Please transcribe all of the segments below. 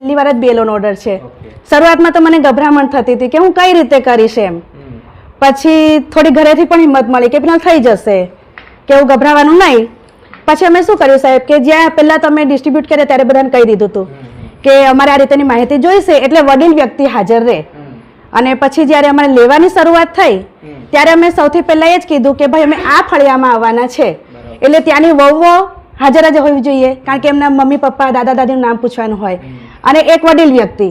પહેલી વાર જ BLO નો ઓર્ડર છે. શરૂઆતમાં તો મને ગભરામણ થતી હતી કે હું કઈ રીતે કરીશ એમ. પછી થોડી ઘરેથી પણ હિંમત મળી કે પેલા થઈ જશે, કે એવું ગભરાવાનું નહીં. પછી અમે શું કર્યું સાહેબ કે જ્યાં પહેલા તમે ડિસ્ટ્રીબ્યુટ કર્યા ત્યારે બધાને કહી દીધું હતું કે અમારે આ રીતેની માહિતી જોઈશે, એટલે વડીલ વ્યક્તિ હાજર રહે. અને પછી જ્યારે અમારે લેવાની શરૂઆત થઈ ત્યારે અમે સૌથી પહેલા એ જ કીધું કે ભાઈ અમે આ ફળિયામાં આવવાના છે, એટલે ત્યાંની વહુઓ હાજર જ હોવી જોઈએ, કારણ કે એમના મમ્મી પપ્પા દાદા દાદીનું નામ પૂછવાનું હોય. અને એક વડીલ વ્યક્તિ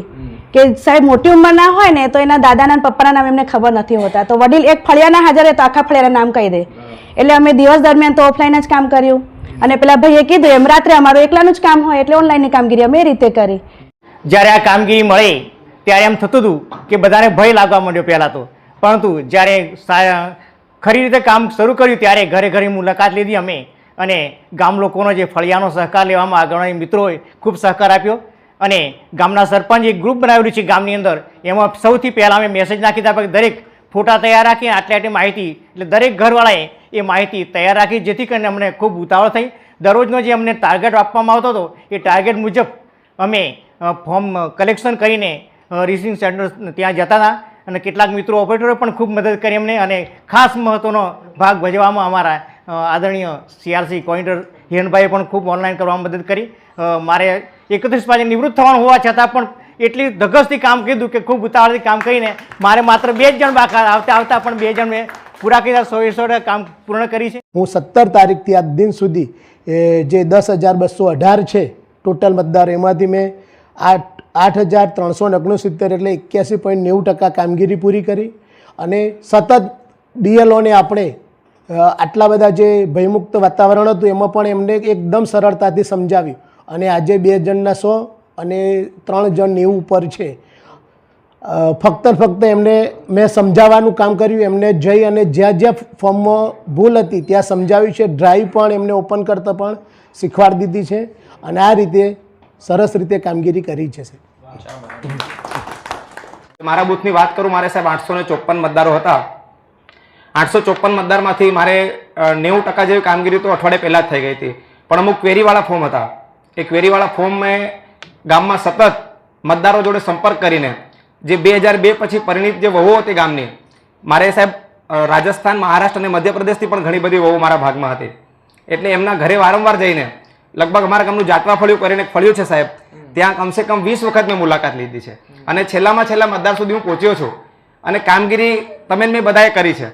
કે સાહેબ મોટી ઉંમરના હોય ને તો એના દાદાના પપ્પાના નામ એમને ખબર નથી હોતા, તો વડીલ એક ફળિયાના હાજર રહે તો આખા ફળિયાના નામ કહી દે. એટલે અમે દિવસ દરમિયાન તો ઓફલાઈન જ કામ કર્યું, અને પેલા ભાઈએ કીધું એમ રાત્રે અમારું એકલાનું જ કામ હોય એટલે ઓનલાઈનની કામગીરી અમે એ રીતે કરી. જ્યારે આ કામગીરી મળી ત્યારે એમ થતું હતું કે બધાને ભય લાગવા માંડ્યો પહેલાં તો, પરંતુ જ્યારે ખરી રીતે કામ શરૂ કર્યું ત્યારે ઘરે ઘરે મુલાકાત લીધી અમે, અને ગામ લોકોનો જે ફળિયાનો સહકાર લેવામાં આગળ મિત્રોએ ખૂબ સહકાર આપ્યો. અને ગામના સરપંચ એક ગ્રુપ બનાવેલું છે ગામની અંદર, એમાં સૌથી પહેલાં અમે મેસેજ નાખી દીધા કે દરેક ફોટા તૈયાર રાખી આટલી માહિતી, એટલે દરેક ઘરવાળાએ એ માહિતી તૈયાર રાખી, જેથી કરીને અમને ખૂબ ઉતાવળ થઈ. દરરોજનો જે અમને ટાર્ગેટ આપવામાં આવતો હતો એ ટાર્ગેટ મુજબ અમે ફોર્મ કલેક્શન કરીને રિસીવિંગ સેન્ટર ત્યાં જતા હતા. અને કેટલાક મિત્રો ઓપરેટરોએ પણ ખૂબ મદદ કરી અમને, અને ખાસ મહત્ત્વનો ભાગ ભજવવામાં અમારા આદરણીય CRC કોર્ડિનેટર હિરણભાઈએ પણ ખૂબ ઓનલાઈન કરવામાં મદદ કરી. મારે 31 વાગે નિવૃત્ત થવાનું હોવા છતાં પણ એટલી ધગસથી કામ કીધું કે ખૂબ ઉતાવળથી કામ કરીને મારે માત્ર 2 જ જણ બાકી આવતા પણ 2 જણ મેં પૂરા કર્યા, 100% કામ પૂર્ણ કરી છે. હું 17 તારીખથી આજ દિન સુધી જે 10,218 છે ટોટલ મતદાર, એમાંથી મેં 8,369 એટલે 81.90% કામગીરી પૂરી કરી. અને સતત BLOને આપણે આટલા બધા જે ભયમુક્ત વાતાવરણ હતું એમાં પણ એમને એકદમ સરળતાથી સમજાવ્યું, અને આજે 2 જણના 100 અને 3 જણ 90 ઉપર છે. ફક્ત એમને મેં સમજાવવાનું કામ કર્યું, એમને જઈ અને જ્યાં જ્યાં ફોર્મમાં ભૂલ હતી ત્યાં સમજાવ્યું છે. ડ્રાઈવ પણ એમને ઓપન કરતા પણ શીખવાડી દીધી છે, અને આ રીતે સરસ રીતે કામગીરી કરી છે. મારા બૂથની વાત કરું, મારે સાહેબ 854 મતદારો હતા. 854 મતદારમાંથી મારે 90% જેવી કામગીરી તો અઠવાડિયે પહેલાં જ થઈ ગઈ હતી, પણ અમુક ક્વેરીવાળા ફોર્મ હતા. એ ક્વેરીવાળા ફોર્મ મેં ગામમાં સતત મતદારો જોડે સંપર્ક કરીને, જે 2002 પછી પરિણીત જે વહુઓ હતી ગામની, મારે સાહેબ રાજસ્થાન, મહારાષ્ટ્ર અને મધ્યપ્રદેશથી પણ ઘણી બધી વહુ મારા ભાગમાં હતી. એટલે એમના ઘરે વારંવાર જઈને, લગભગ અમારા ગામનું જાટવા ફળિયું કરીને એક ફળિયું છે સાહેબ, ત્યાં કમસે કમ 20 વખત મેં મુલાકાત લીધી છે, અને છેલ્લામાં છેલ્લા મતદાર સુધી હું પહોંચ્યો છું. અને કામગીરી તમે મેં બધાએ કરી છે.